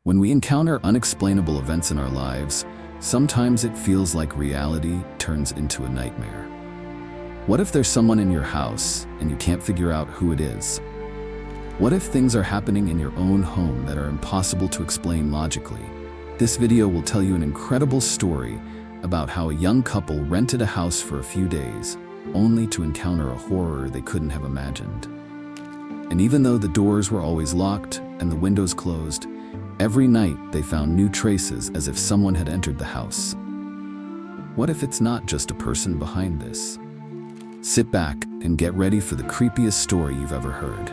When we encounter unexplainable events in our lives, sometimes it feels like reality turns into a nightmare. What if there's someone in your house and you can't figure out who it is? What if things are happening in your own home that are impossible to explain logically? This video will tell you an incredible story about how a young couple rented a house for a few days, only to encounter a horror they couldn't have imagined. And even though the doors were always locked and the windows closed, every night they found new traces as if someone had entered the house. What if it's not just a person behind this? Sit back and get ready for the creepiest story you've ever heard.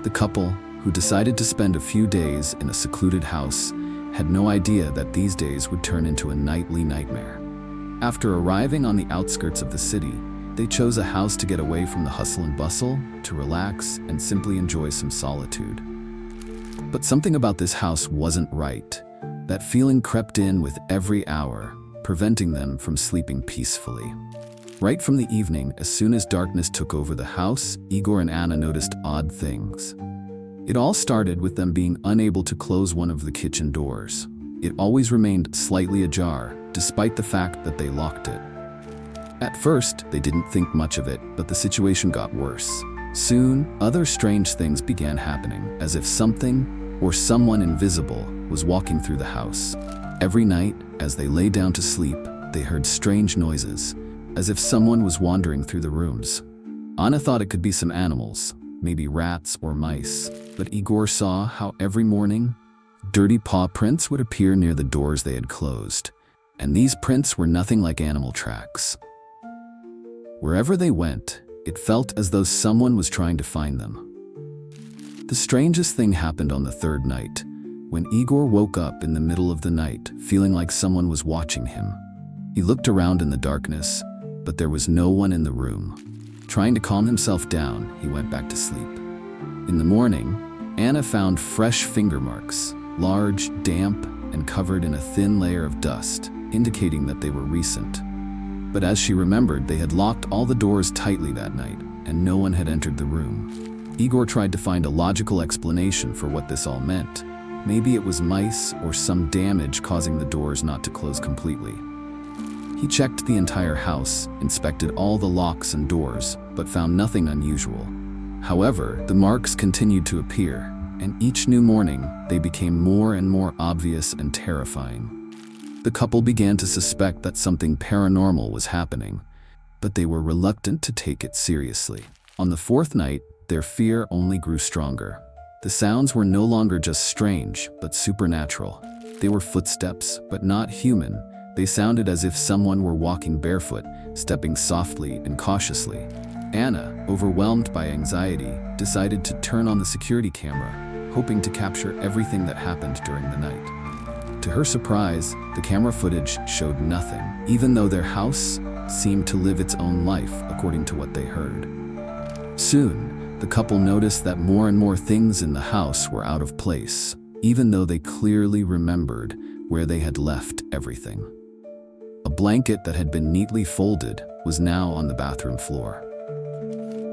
The couple, who decided to spend a few days in a secluded house, had no idea that these days would turn into a nightly nightmare. After arriving on the outskirts of the city, they chose a house to get away from the hustle and bustle, to relax and simply enjoy some solitude. But something about this house wasn't right. That feeling crept in with every hour, preventing them from sleeping peacefully. Right from the evening, as soon as darkness took over the house, Igor and Anna noticed odd things. It all started with them being unable to close one of the kitchen doors. It always remained slightly ajar, despite the fact that they locked it. At first, they didn't think much of it, but the situation got worse. Soon, other strange things began happening, as if something or someone invisible was walking through the house. Every night, as they lay down to sleep, they heard strange noises, as if someone was wandering through the rooms. Anna thought it could be some animals, maybe rats or mice, but Igor saw how every morning, dirty paw prints would appear near the doors they had closed, and these prints were nothing like animal tracks. Wherever they went, it felt as though someone was trying to find them. The strangest thing happened on the third night, when Igor woke up in the middle of the night, feeling like someone was watching him. He looked around in the darkness, but there was no one in the room. Trying to calm himself down, he went back to sleep. In the morning, Anna found fresh finger marks, large, damp, and covered in a thin layer of dust, indicating that they were recent. But as she remembered, they had locked all the doors tightly that night, and no one had entered the room. Igor tried to find a logical explanation for what this all meant. Maybe it was mice or some damage causing the doors not to close completely. He checked the entire house, inspected all the locks and doors, but found nothing unusual. However, the marks continued to appear, and each new morning, they became more and more obvious and terrifying. The couple began to suspect that something paranormal was happening, but they were reluctant to take it seriously. On the fourth night, their fear only grew stronger. The sounds were no longer just strange, but supernatural. They were footsteps, but not human. They sounded as if someone were walking barefoot, stepping softly and cautiously. Anna, overwhelmed by anxiety, decided to turn on the security camera, hoping to capture everything that happened during the night. To her surprise, the camera footage showed nothing, even though their house seemed to live its own life according to what they heard. Soon, the couple noticed that more and more things in the house were out of place, even though they clearly remembered where they had left everything. A blanket that had been neatly folded was now on the bathroom floor.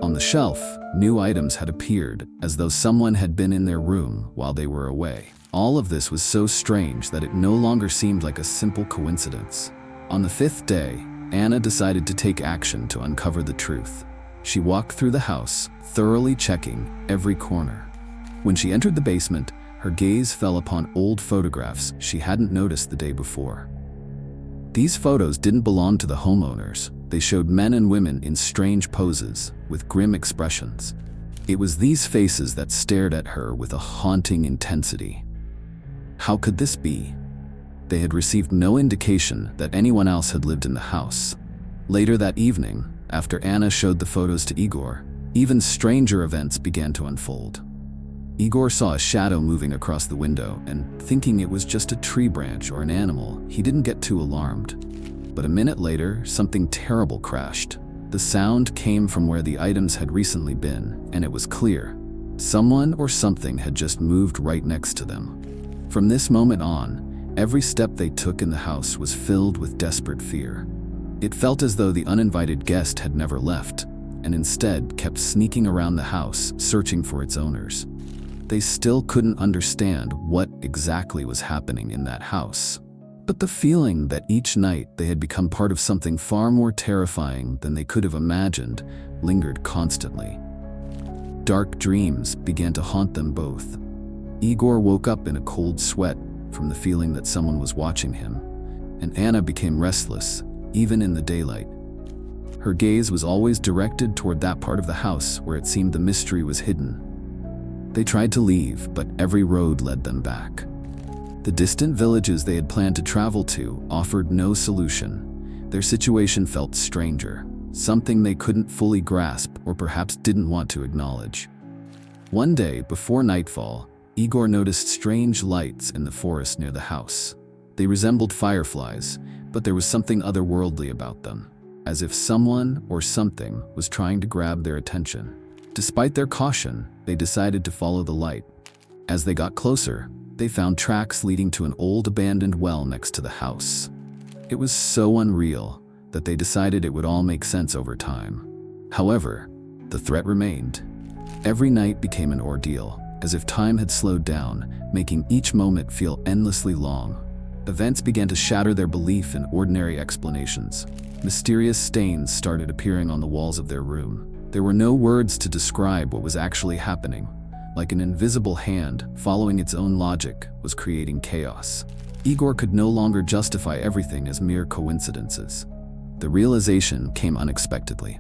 On the shelf, new items had appeared, as though someone had been in their room while they were away. All of this was so strange that it no longer seemed like a simple coincidence. On the fifth day, Anna decided to take action to uncover the truth. She walked through the house, thoroughly checking every corner. When she entered the basement, her gaze fell upon old photographs she hadn't noticed the day before. These photos didn't belong to the homeowners. They showed men and women in strange poses, with grim expressions. It was these faces that stared at her with a haunting intensity. How could this be? They had received no indication that anyone else had lived in the house. Later that evening, after Anna showed the photos to Igor, even stranger events began to unfold. Igor saw a shadow moving across the window, and thinking it was just a tree branch or an animal, he didn't get too alarmed. But a minute later, something terrible crashed. The sound came from where the items had recently been, and it was clear. Someone or something had just moved right next to them. From this moment on, every step they took in the house was filled with desperate fear. It felt as though the uninvited guest had never left, and instead kept sneaking around the house, searching for its owners. They still couldn't understand what exactly was happening in that house. But the feeling that each night they had become part of something far more terrifying than they could have imagined lingered constantly. Dark dreams began to haunt them both. Igor woke up in a cold sweat from the feeling that someone was watching him, and Anna became restless, even in the daylight. Her gaze was always directed toward that part of the house where it seemed the mystery was hidden. They tried to leave, but every road led them back. The distant villages they had planned to travel to offered no solution. Their situation felt stranger, something they couldn't fully grasp or perhaps didn't want to acknowledge. One day, before nightfall, Igor noticed strange lights in the forest near the house. They resembled fireflies, but there was something otherworldly about them, as if someone or something was trying to grab their attention. Despite their caution, they decided to follow the light. As they got closer, they found tracks leading to an old abandoned well next to the house. It was so unreal that they decided it would all make sense over time. However, the threat remained. Every night became an ordeal, as if time had slowed down, making each moment feel endlessly long. Events began to shatter their belief in ordinary explanations. Mysterious stains started appearing on the walls of their room. There were no words to describe what was actually happening. Like an invisible hand, following its own logic, was creating chaos. Igor could no longer justify everything as mere coincidences. The realization came unexpectedly.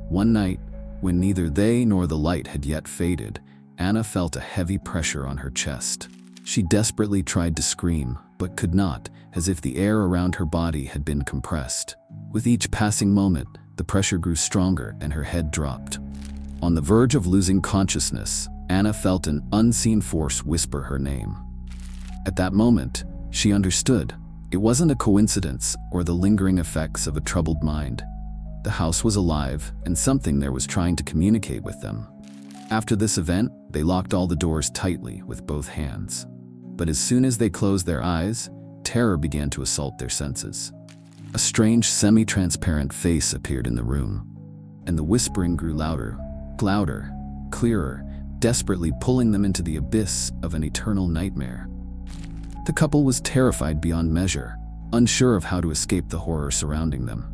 One night, when neither they nor the light had yet faded, Anna felt a heavy pressure on her chest. She desperately tried to scream, but could not, as if the air around her body had been compressed. With each passing moment, the pressure grew stronger and her head dropped. On the verge of losing consciousness, Anna felt an unseen force whisper her name. At that moment, she understood. It wasn't a coincidence or the lingering effects of a troubled mind. The house was alive, and something there was trying to communicate with them. After this event, they locked all the doors tightly with both hands. But as soon as they closed their eyes, terror began to assault their senses. A strange, semi-transparent face appeared in the room, and the whispering grew louder, clearer, desperately pulling them into the abyss of an eternal nightmare. The couple was terrified beyond measure, unsure of how to escape the horror surrounding them.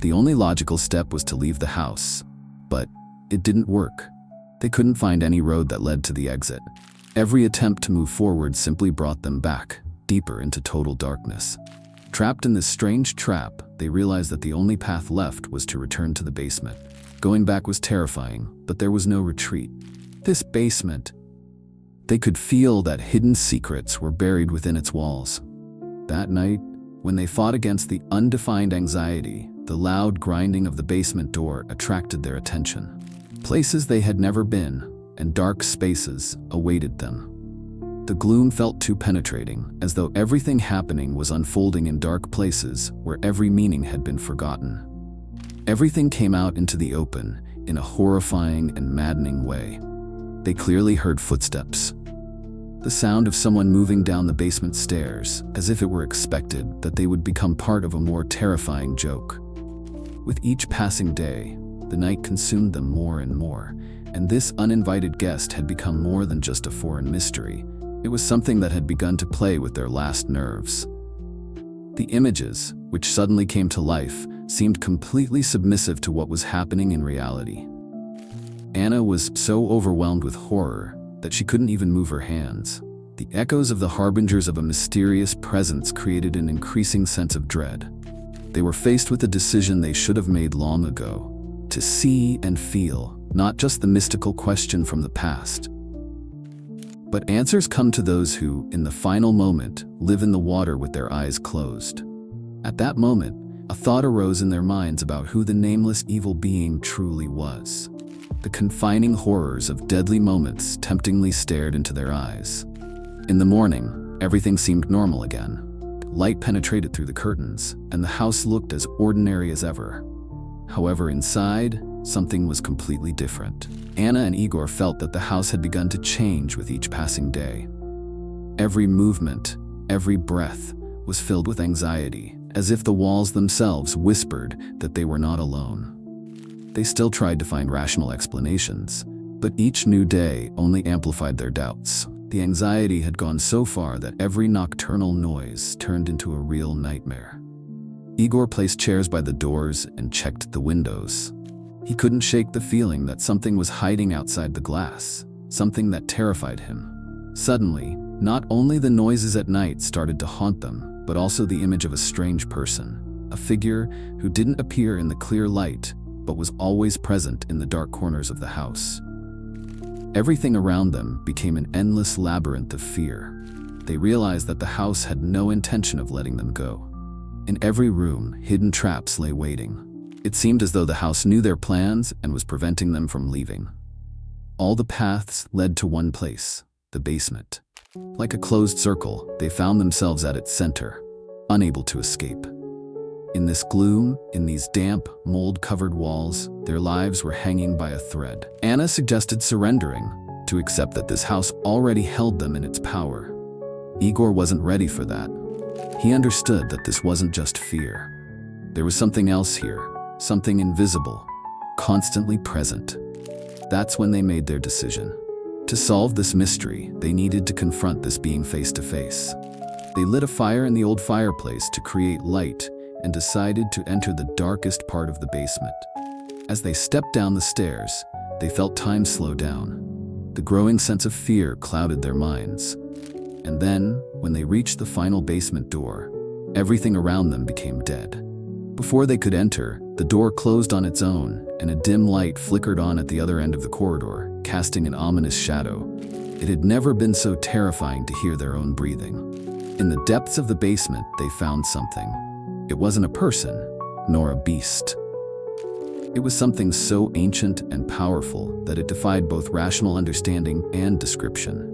The only logical step was to leave the house, but it didn't work. They couldn't find any road that led to the exit. Every attempt to move forward simply brought them back, deeper into total darkness. Trapped in this strange trap, they realized that the only path left was to return to the basement. Going back was terrifying, but there was no retreat. This basement, they could feel that hidden secrets were buried within its walls. That night, when they fought against the undefined anxiety, the loud grinding of the basement door attracted their attention. Places they had never been, and dark spaces awaited them. The gloom felt too penetrating, as though everything happening was unfolding in dark places where every meaning had been forgotten. Everything came out into the open in a horrifying and maddening way. They clearly heard footsteps. The sound of someone moving down the basement stairs, as if it were expected that they would become part of a more terrifying joke. With each passing day, the night consumed them more and more, and this uninvited guest had become more than just a foreign mystery. It was something that had begun to play with their last nerves. The images, which suddenly came to life, seemed completely submissive to what was happening in reality. Anna was so overwhelmed with horror that she couldn't even move her hands. The echoes of the harbingers of a mysterious presence created an increasing sense of dread. They were faced with a decision they should have made long ago: to see and feel, not just the mystical question from the past. But answers come to those who, in the final moment, live in the water with their eyes closed. At that moment, a thought arose in their minds about who the nameless evil being truly was. The confining horrors of deadly moments temptingly stared into their eyes. In the morning, everything seemed normal again. Light penetrated through the curtains, and the house looked as ordinary as ever. However, inside, something was completely different. Anna and Igor felt that the house had begun to change with each passing day. Every movement, every breath, was filled with anxiety, as if the walls themselves whispered that they were not alone. They still tried to find rational explanations, But each new day only amplified their doubts. The anxiety had gone so far that every nocturnal noise turned into a real nightmare. Igor placed chairs by the doors and checked the windows. He couldn't shake the feeling that something was hiding outside the glass, something that terrified him. Suddenly, not only the noises at night started to haunt them, but also the image of a strange person, a figure who didn't appear in the clear light, but was always present in the dark corners of the house. Everything around them became an endless labyrinth of fear. They realized that the house had no intention of letting them go. In every room, hidden traps lay waiting. It seemed as though the house knew their plans and was preventing them from leaving. All the paths led to one place, the basement. Like a closed circle, they found themselves at its center, unable to escape. In this gloom, in these damp, mold-covered walls, their lives were hanging by a thread. Anna suggested surrendering, to accept that this house already held them in its power. Igor wasn't ready for that. He understood that this wasn't just fear. There was something else here, something invisible, constantly present. That's when they made their decision. To solve this mystery, they needed to confront this being face to face. They lit a fire in the old fireplace to create light and decided to enter the darkest part of the basement. As they stepped down the stairs, they felt time slow down. The growing sense of fear clouded their minds. And then, when they reached the final basement door, everything around them became dead. Before they could enter, the door closed on its own, and a dim light flickered on at the other end of the corridor, casting an ominous shadow. It had never been so terrifying to hear their own breathing. In the depths of the basement, they found something. It wasn't a person, nor a beast. It was something so ancient and powerful that it defied both rational understanding and description.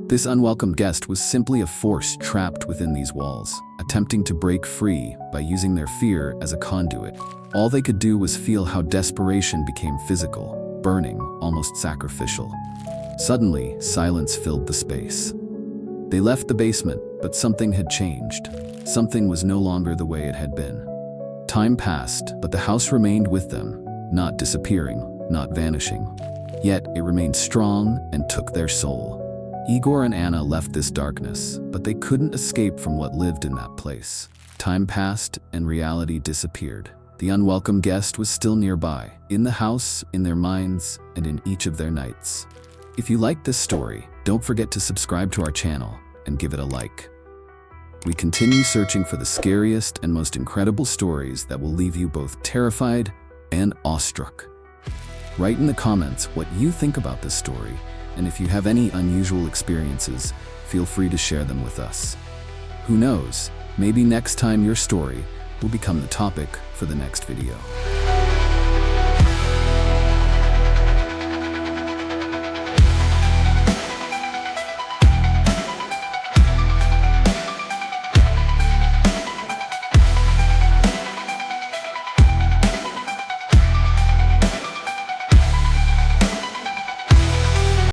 This unwelcome guest was simply a force trapped within these walls, attempting to break free by using their fear as a conduit. All they could do was feel how desperation became physical, burning, almost sacrificial. Suddenly, silence filled the space. They left the basement, but something had changed. Something was no longer the way it had been. Time passed, but the house remained with them, not disappearing, not vanishing. Yet it remained strong and took their soul. Igor and Anna left this darkness, but they couldn't escape from what lived in that place. Time passed and reality disappeared. The unwelcome guest was still nearby, in the house, in their minds, and in each of their nights. If you liked this story, don't forget to subscribe to our channel and give it a like. We continue searching for the scariest and most incredible stories that will leave you both terrified and awestruck. Write in the comments what you think about this story, and if you have any unusual experiences, feel free to share them with us. Who knows, maybe next time your story will become the topic for the next video.